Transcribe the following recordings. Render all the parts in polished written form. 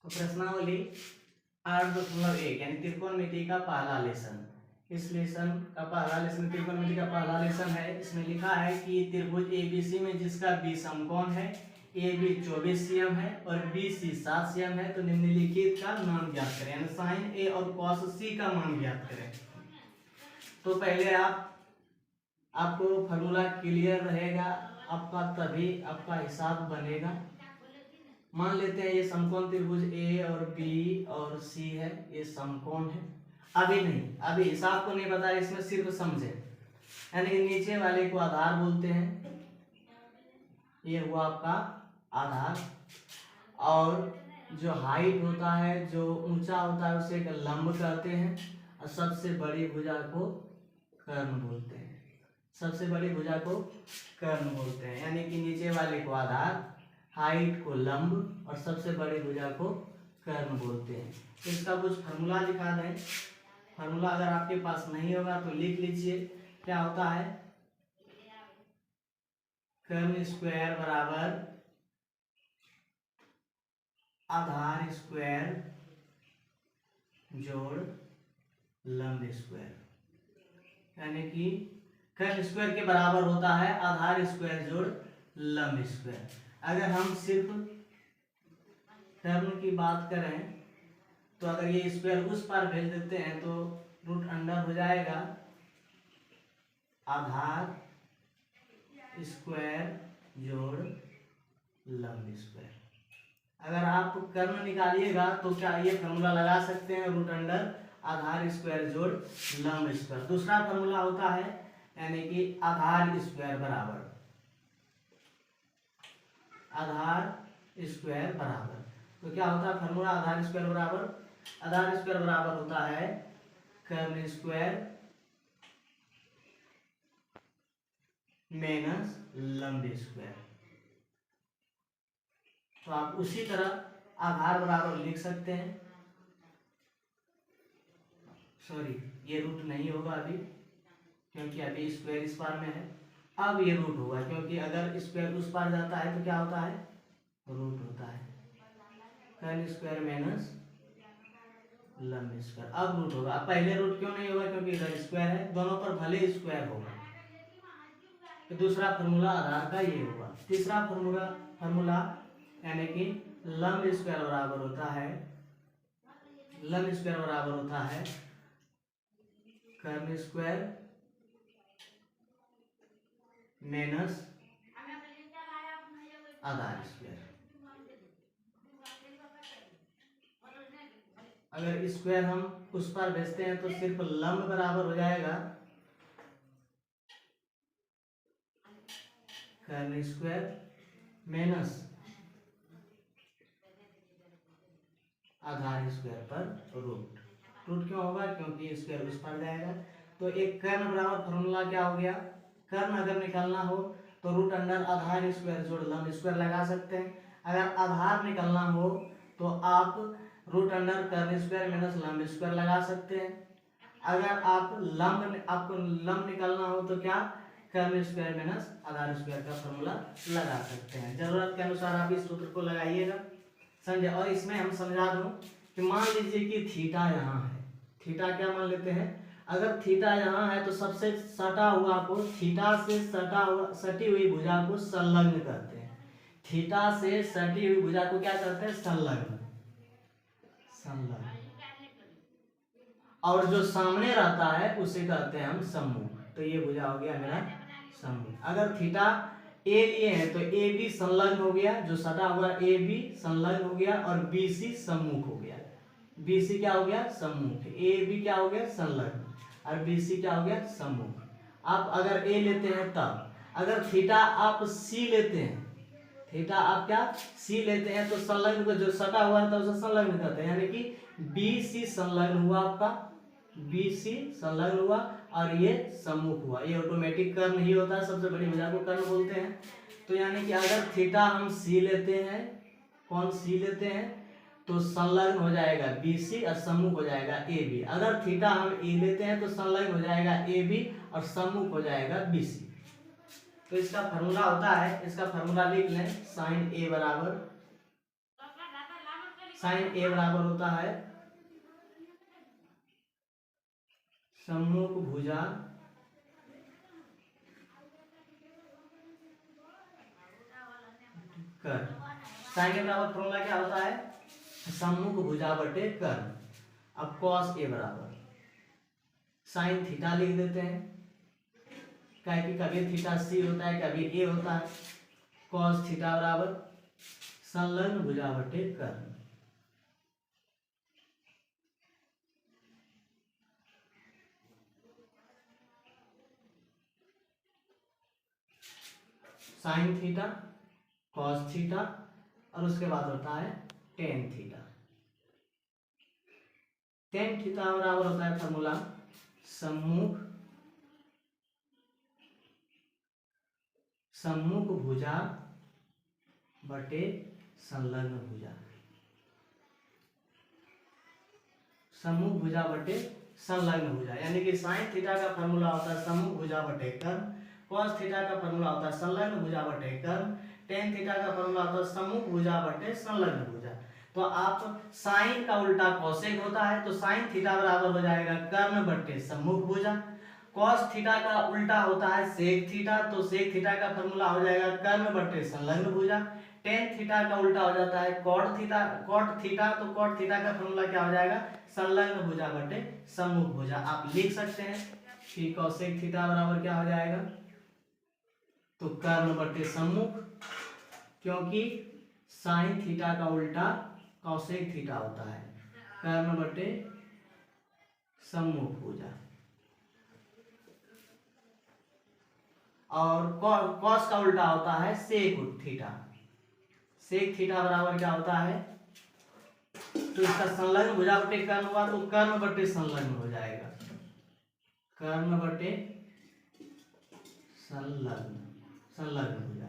तो प्रश्नावली 8.1 यानी त्रिकोणमिति का पहला लेसन। इस लेसन का पहला लेसन त्रिकोणमिति का पहला लेसन है। इसमें लिखा है कि त्रिभुज एबीसी में जिसका बी समकोण है, ए बी 24 cm है और बी सी 7 cm है, तो निम्नलिखित का मान ज्ञात करें, यानी साइन ए और कॉस सी का मान ज्ञात करें। तो पहले आपको फॉर्मूला क्लियर रहेगा आपका, तभी आपका हिसाब बनेगा। मान लेते हैं ये समकोण त्रिभुज ए और बी और सी है, ये समकोण है। अभी नहीं, अभी हिसाब को नहीं बता रहे, इसमें सिर्फ समझे। यानी कि नीचे वाले को आधार बोलते हैं, ये हुआ आपका आधार। और जो हाइट होता है, जो ऊंचा होता है, उसे एक लंब कहते हैं। और सबसे बड़ी भुजा को कर्ण बोलते हैं, सबसे बड़ी भुजा को कर्ण बोलते हैं। यानी कि नीचे वाले को आधार, हाइट को लंब और सबसे बड़ी भुजा को कर्ण बोलते हैं। इसका कुछ फार्मूला दिखा दें। फार्मूला अगर आपके पास नहीं होगा तो लिख लीजिए। क्या होता है, कर्ण स्क्वायर बराबर आधार स्क्वायर जोड़ लंब स्क्वायर, यानी कि कर्ण स्क्वायर के बराबर होता है आधार स्क्वायर जोड़ लंब स्क्वायर। अगर हम सिर्फ कर्ण की बात करें तो अगर ये स्क्वायर उस पार भेज देते हैं तो रूट अंडर हो जाएगा आधार स्क्वायर जोड़ लंब स्क्वायर। अगर आप कर्ण निकालिएगा तो क्या ये फार्मूला लगा सकते हैं, रूट अंडर आधार स्क्वायर जोड़ लंब स्क्वायर। दूसरा फार्मूला होता है यानी कि आधार स्क्वायर बराबर आधार स्क्वायर बराबर, तो क्या होता है फार्मूला आधार स्क्वायर बराबर, आधार स्क्वायर बराबर होता है कर्ण स्क्वायर माइनस लंब स्क्वायर। तो आप उसी तरह आधार बराबर लिख सकते हैं। सॉरी, ये रूट नहीं होगा अभी, क्योंकि अभी स्क्वायर इस पार में है। अब ये रूट होगा, क्योंकि अगर स्क्वायर उस पार जाता है तो क्या होता है, रूट होता है। कर्ण स्क्वायर माइनस लंब स्क्वायर, अब रूट होगा। अब पहले रूट क्यों नहीं होगा, क्योंकि इधर स्क्वायर है, दोनों पर भले स्क्वायर होगा। तो दूसरा फार्मूला आधार का ये होगा। तीसरा फार्मूला यानी कि लंब स्क्वायर बराबर होता है, लंब स्क्वायर बराबर होता है कर्ण स्क्वायर माइनस आधार स्क्वायर। अगर स्क्वायर हम उस पर भेजते हैं तो सिर्फ लंब बराबर हो जाएगा कर्ण स्क्वायर माइनस आधार स्क्वायर पर रूट। रूट क्यों होगा, क्योंकि स्क्वायर उस पर जाएगा। तो एक कर्ण बराबर फार्मूला क्या हो गया, कर्ण अगर निकालना हो तो रूट अंडर आधार स्क्वायर जोड़ लंब स्क्वायर लगा सकते हैं। अगर आधार निकालना हो तो आप रूट अंडर कर्ण स्क्वायर माइनस लंब स्क्वायर लगा सकते हैं। अगर आपको लंब निकालना हो तो क्या, कर्ण स्क्वायर माइनस आधार स्क्वायर का फार्मूला लगा सकते हैं। जरूरत के अनुसार आप इस सूत्र को लगाइएगा, समझे। और इसमें हम समझा दूं कि मान लीजिए कि थीटा यहाँ है, थीटा क्या मान लेते हैं, अगर थीटा यहाँ है तो सबसे सटा हुआ को, थीटा से सटी हुई भुजा को संलग्न कहते हैं। थीटा से सटी हुई भुजा को क्या कहते हैं, संलग्न। और जो सामने रहता है उसे कहते हैं हम सम्मुख। तो ये भुजा हो गया मेरा सम्मुख। अगर थीटा ए लिए हैं तो ए बी संलग्न हो गया, जो सटा हुआ ए बी संलग्न हो गया, और बी सी सम्मुख हो गया। बी सी क्या हो गया, सम्मुख। ए बी क्या हो गया, संलग्न, और बी सी क्या हो गया, सम्मुख। आप अगर ए लेते हैं तब, अगर थीटा आप सी लेते हैं, थीटा आप क्या सी लेते हैं तो संलग्न को, जो सटा हुआ था उसे संलग्न कहते हैं। यानी कि बी सी संलग्न हुआ आपका, बी सी संलग्न हुआ और ये सम्मुख हुआ। ये ऑटोमेटिक कर्ण ही होता है, सबसे बड़ी भुजा को कर्ण बोलते हैं। तो यानी कि अगर थीटा हम सी लेते हैं, कौन सी लेते हैं, तो संलग्न हो जाएगा बी सी और सम्मुख हो जाएगा ए बी। अगर थीटा हम ए लेते हैं तो संलग्न हो जाएगा ए बी और सम्मुख हो जाएगा बी सी। तो इसका फार्मूला होता है, इसका फार्मूला लिख लें, साइन ए बराबर साइन ए बराबर होता है सम्मुख भुजा कर्ण। साइन ए बराबर फॉर्मूला क्या होता है, सम्मुख भुजा बटे कर्ण। अब कॉस ए बराबर साइन थीटा लिख देते हैं, क्या कि कभी थीटा सी होता है कभी ए होता है। कॉस थीटा बराबर संलग्न भुजा बटे कर्ण। साइन थीटा कॉस थीटा और उसके बाद होता है टेन थीटा। टेन थीटा बराबर होता है फॉर्मूला सम्मुख भुजा बटे संलग्न भुजा। सम्मुख भुजा बटे संलग्न भुजा, यानी कि साइन थीटा का फॉर्मूला होता है सम्मुख भुजा बटे कर्ण, कॉस थीटा का फॉर्मूला होता है संलग्न भुजा बटे कर्ण, टेन थीटा का फॉर्मूला होता है सम्मुख भुजा बटे संलग्न भुजा। तो आप साइन का उल्टा कोसेक होता है, तो साइन थीटा बराबर हो जाएगा कर्ण बटे सम्मुख भुजा। कॉस थीटा का उल्टा होता है सेक थीटा, तो सेक थीटा का फॉर्मूला हो जाएगा कर्ण बटे संलग्न भुजा। टेन थीटा का उल्टा हो जाता है कॉट थीटा, तो कॉट थीटा का फॉर्मूला क्या हो जाएगा संलग्न भुजा बटे सम्मुख भुजा। आप लिख सकते हैं कि कोसेक थीटा बराबर क्या हो जाएगा, तो कर्ण बटे सम्मुख, क्योंकि साइन थीटा का उल्टा कोसेक थीटा होता है, कर्ण बटे सम्मुख भुजा। और कॉस का उल्टा होता है सेक थीटा, सेक थीटा बराबर क्या होता है, तो इसका संलग्न भुजा बटे कर्ण हुआ तो कर्ण बटे संलग्न हो जाएगा, कर्ण बटे संलग्न, संलग्न भुजा,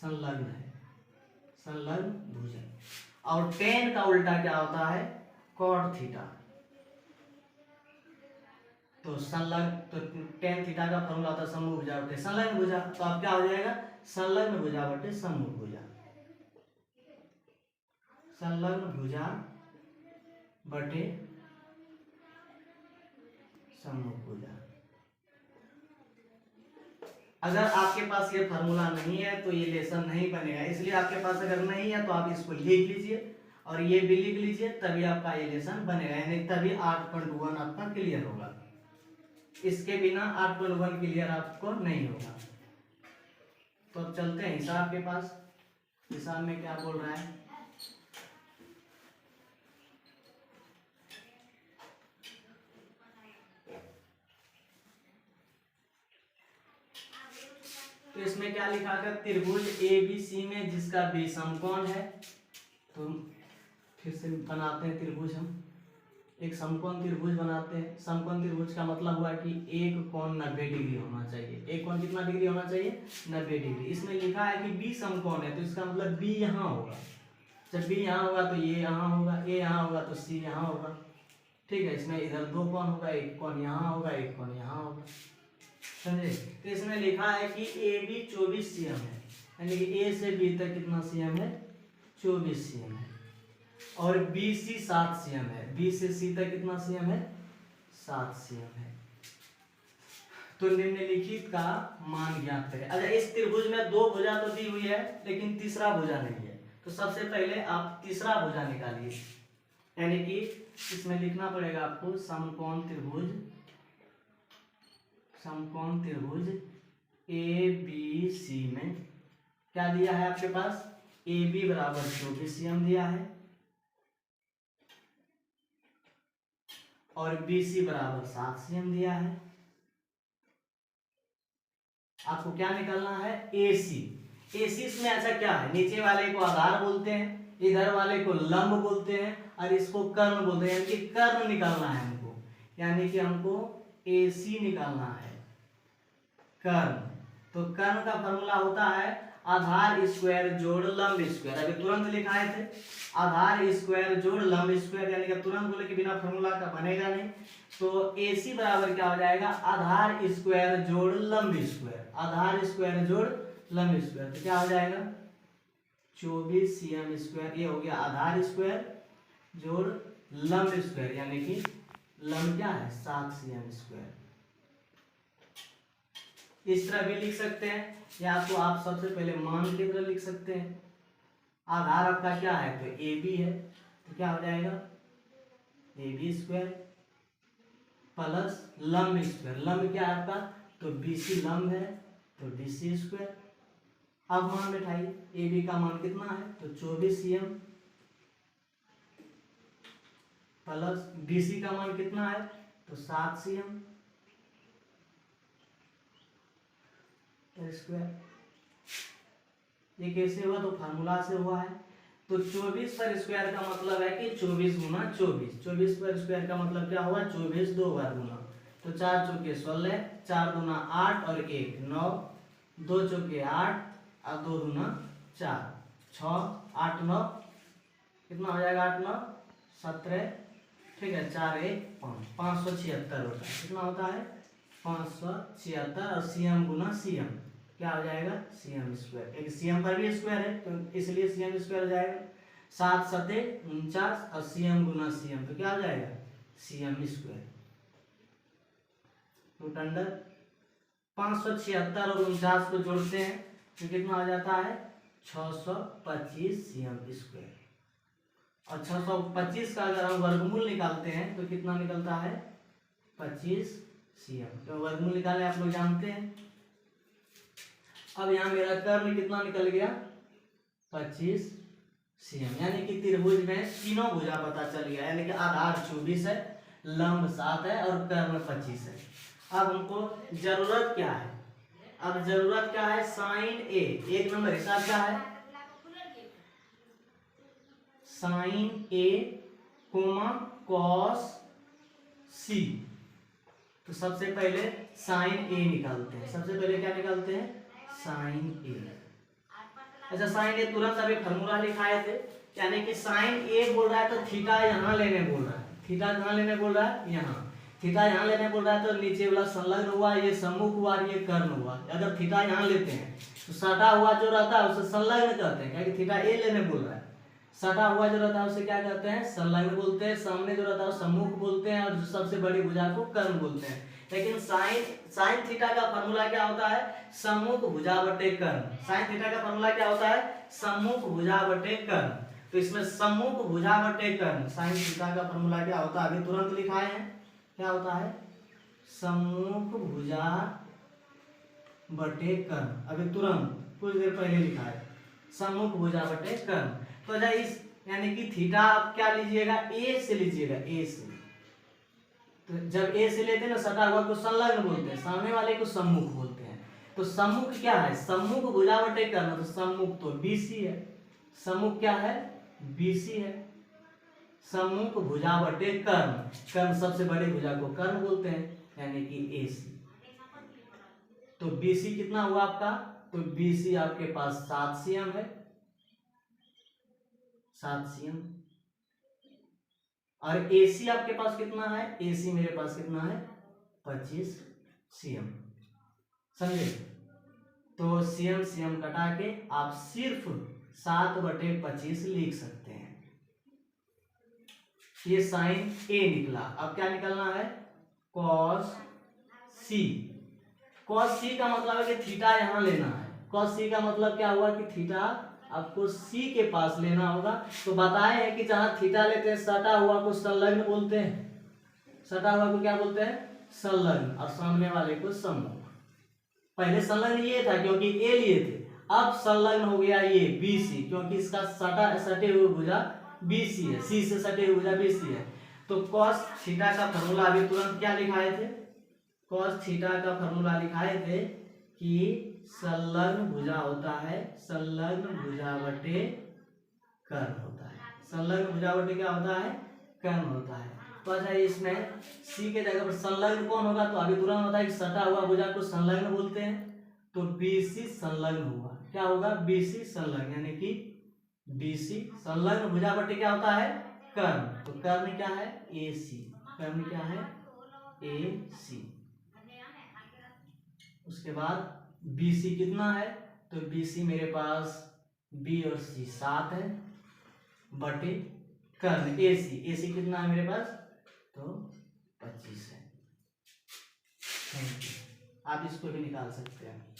संलग्न है संलग्न भुजा। और टेन का उल्टा क्या होता है कॉट थीटा, तो संलग्न, तो टेन थीटा का फॉर्मूला होता है सम्मुख भुजा बटे संलग्न भुजा, तो अब क्या हो जाएगा संलग्न भुजा बटे सम्मुख भुजा, संलग्न भुजा बटे सम्मुख भुजा। अगर आपके पास ये फार्मूला नहीं है तो ये लेसन नहीं बनेगा, इसलिए आपके पास अगर नहीं है तो आप इसको लिख लीजिए और ये भी लिख लीजिए, तभी आपका ये लेसन बनेगा, यानी तभी 8.1 आपका क्लियर होगा। इसके बिना 8.1 क्लियर आपको नहीं होगा। तो अब चलते हैं हिसाब के पास, हिसाब में क्या बोल रहा है। तो इसमें क्या लिखा है, त्रिभुज ABC में जिसका B समकोण है, तो फिर से बनाते हैं त्रिभुज, हम एक समकोण त्रिभुज बनाते हैं। समकोण त्रिभुज का मतलब हुआ कि एक कोण 90 डिग्री होना चाहिए। एक कोण कितना डिग्री होना चाहिए 90 डिग्री। इसमें लिखा है कि B समकोण है, तो इसका मतलब B यहाँ होगा, जब B यहाँ होगा तो ये यहाँ होगा, A यहाँ होगा तो C यहाँ होगा, ठीक है। इसमें इधर दो कोण होगा, एक कोण यहाँ होगा एक कोण यहाँ होगा, समझे। तो इसमें लिखा है कि AB 24 cm है, यानी कि A से B तक कितना cm है 24 cm है, और BC 7 cm है, B से C तक कितना cm है 7 cm है। तो निम्नलिखित का मान ज्ञात करें। अच्छा, इस त्रिभुज में दो भुजा तो दी हुई है लेकिन तीसरा भुजा नहीं है, तो सबसे पहले आप तीसरा भुजा निकालिए, यानी कि इसमें लिखना पड़ेगा आपको समकोण त्रिभुज, समकोण त्रिभुज ABC में क्या दिया है आपके पास, AB बराबर 24 cm दिया है और BC बराबर 7 cm दिया है। आपको क्या निकालना है AC। AC इसमें ऐसा क्या है, नीचे वाले को आधार बोलते हैं, इधर वाले को लंब बोलते हैं और इसको कर्ण बोलते हैं, यानी कि कर्ण निकालना है हमको, यानी कि हमको AC निकालना है कर्ण। तो कर्ण का फॉर्मूला होता है आधार स्क्वायर जोड़ लंब स्क्वायर, अभी तुरंत लिखाए थे आधार स्क्वायर जोड़ लंब स्क्वायर, यानी कि तुरंत बोले कि बिना फॉर्मूला का बनेगा नहीं। तो AC बराबर क्या हो जाएगा आधार स्क्वायर जोड़ लंब स्क्वायर, आधार स्क्वायर जोड़ लंब स्क्वायर, तो क्या हो जाएगा 24 cm स्क्वायर, ये हो गया आधार स्क्वायर जोड़ लंब स्क्वायर, यानी कि लंब क्या है 7 cm स्क्वायर। इस तरह भी लिख सकते हैं, या तो आप सबसे पहले मान की तरह लिख सकते हैं। आधार आपका क्या है, तो ए बी है, तो क्या हो जाएगा ए बी स्क्वायर प्लस लंब स्क्वायर। लंब क्या है आपका, तो बी सी लंब है, तो बी सी स्क्वायर। अब मान बैठाइए, ए बी का मान कितना है, तो 24 cm प्लस बी सी का मान कितना है, तो 7 cm स्क्वायर। ये कैसे हुआ, तो फार्मूला से हुआ है। तो 24 पर स्क्वायर का मतलब है कि 24 गुना 24। 24 पर स्क्वायर का मतलब क्या हुआ, 24 दो बार गुना, तो 4 चौके 16, 4 दूना 8 और 1 9, 2 चौके 8 और 2 दूना 4 6 8 9, कितना हो जाएगा 8 9 17, ठीक है 4 1 5 576 होता है। कितना होता है 576, और सीएम गुना सीएम क्या हो जाएगा सीएम स्क्वायर। एक सीएम पर भी स्क्वायर है तो इसलिए सीएम स्क्वायर हो जाएगा। 7 7 49 और सीएम गुना सीएम तो क्या हो जाएगा सीएम स्क्वायर। रूट अंडर 576 और 49 को जोड़ते हैं तो कितना हो जाता है 625 सीएम स्क्वायर। और 625 का अगर हम वर्गमूल निकालते हैं तो कितना निकलता है 25 सीएम। तो वर्गमूल निकाले आप लोग जानते हैं। अब यहाँ मेरा कर्ण कितना निकल गया 25 सीएम, यानी कि त्रिभुज में तीनों भुजा पता चल गया, यानी कि आधार 24 है, लंब 7 है और कर्ण 25 है। अब हमको जरूरत क्या है, अब जरूरत क्या है साइन ए। एक नंबर हिसाब क्या है साइन ए कोमा कॉस सी। तो सबसे पहले साइन ए निकालते हैं। सबसे पहले क्या निकालते हैं साइन ए। अच्छा साइन ए तुरंत अभी फॉर्मूला लिखाए थे, यानी कि साइन ए बोल रहा है तो थीटा यहाँ लेने बोल रहा है। थीटा कहाँ लेने बोल रहा है यहाँ, थीटा यहाँ लेने बोल रहा है तो नीचे वाला संलग्न हुआ, ये सम्मुख हुआ, ये कर्ण हुआ। अगर थीटा यहाँ लेते हैं तो सटा हुआ जो रहता है उसे संलग्न कहते हैं, क्योंकि थीटा ए लेने बोल रहा है। सटा हुआ जो रहता है उसे क्या कहते हैं संलग्न बोलते हैं, सामने जो रहता है सम्मुख बोलते हैं, और जो सबसे बड़ी भुजा को कर्ण बोलते हैं। लेकिन साइन थीटा का फॉर्मूला क्या होता है सम्मुख भुजा बटे कर्ण। साइन थीटा का फॉर्मूला क्या होता है सम्मुख भुजा बटे कर्ण। तो इसमें सम्मुख भुजा बटे कर्ण साइन थीटा का फॉर्मूला क्या होता है अभी तुरंत लिखाए हैं, क्या होता है सम्मुख भुजा बटे कर्ण। अभी तुरंत कुछ देर पहले लिखा है सम्मुख भुजा बटे कर्ण। तो इस यानी कि थीटा आप क्या लीजिएगा ए से लीजिएगा, ए से। तो जब ए से लेते हैं ना सटा हुआ को संलग्न बोलते हैं, सामने वाले को सम्मुख बोलते हैं। तो सम्मुख क्या है सम्मुख भुजा बटे कर्ण, तो सम्मुख तो बीसी है, सम्मुख क्या है बीसी है, सम्मुख भुजा बटे कर्ण। कर्ण सबसे बड़ी भुजा को कर्ण बोलते हैं, यानी कि एसी। तो बीसी कितना हुआ आपका, तो बीसी आपके पास 7 सीएम है, 7 सीएम। और एसी आपके पास कितना है, एसी मेरे पास कितना है 25 सीएम। समझे। तो सीएम सीएम कटा के आप सिर्फ 7/25 लिख सकते हैं। ये साइन ए निकला। अब क्या निकलना है कॉस सी। कॉस सी का मतलब है कि थीटा यहां लेना है। कॉस सी का मतलब क्या हुआ कि थीटा आपको सी के पास लेना होगा। तो बताए हैं कि जहां थीटा लेते हैं सटा हुआ को संलग्न बोलते हैं, सटा हुआ को क्या बोलते हैं संलग्न, और सामने वाले को सम्मुख। पहले संलग्न ये था क्योंकि ए लिए थे, अब संलग्न हो गया ये बीसी क्योंकि इसका सटे हुए भुजा बीसी है, सी से सटे हुए भुजा बीसी है। तो कॉस थीटा का फॉर्मूला अभी तुरंत क्या लिखाए थे, कॉस थीटा का फॉर्मूला लिखाए थे कि संलग्न भुजा होता है संलग्न भुजा बटे कर्ण होता है। संलग्न भुजा बटे क्या होता है कर्ण होता है। तो अच्छा इसमें सी के जगह पर संलग्न कौन होगा, तो अभी तुरंत होता है कि सटा हुआ भुजा को संलग्न बोलते हैं। तो बीसी संलग्न हुआ, क्या होगा बीसी संलग्न, यानी कि बीसी संलग्न भुजा बटे क्या होता है कर्ण। तो कर्ण क्या है एसी, कर्ण क्या है एसी। उसके बाद बीसी कितना है, तो बीसी मेरे पास बी और सी 7 है बटे कर्ण AC AC कितना है मेरे पास, तो 25 है। Thank you. आप इसको भी निकाल सकते हैं।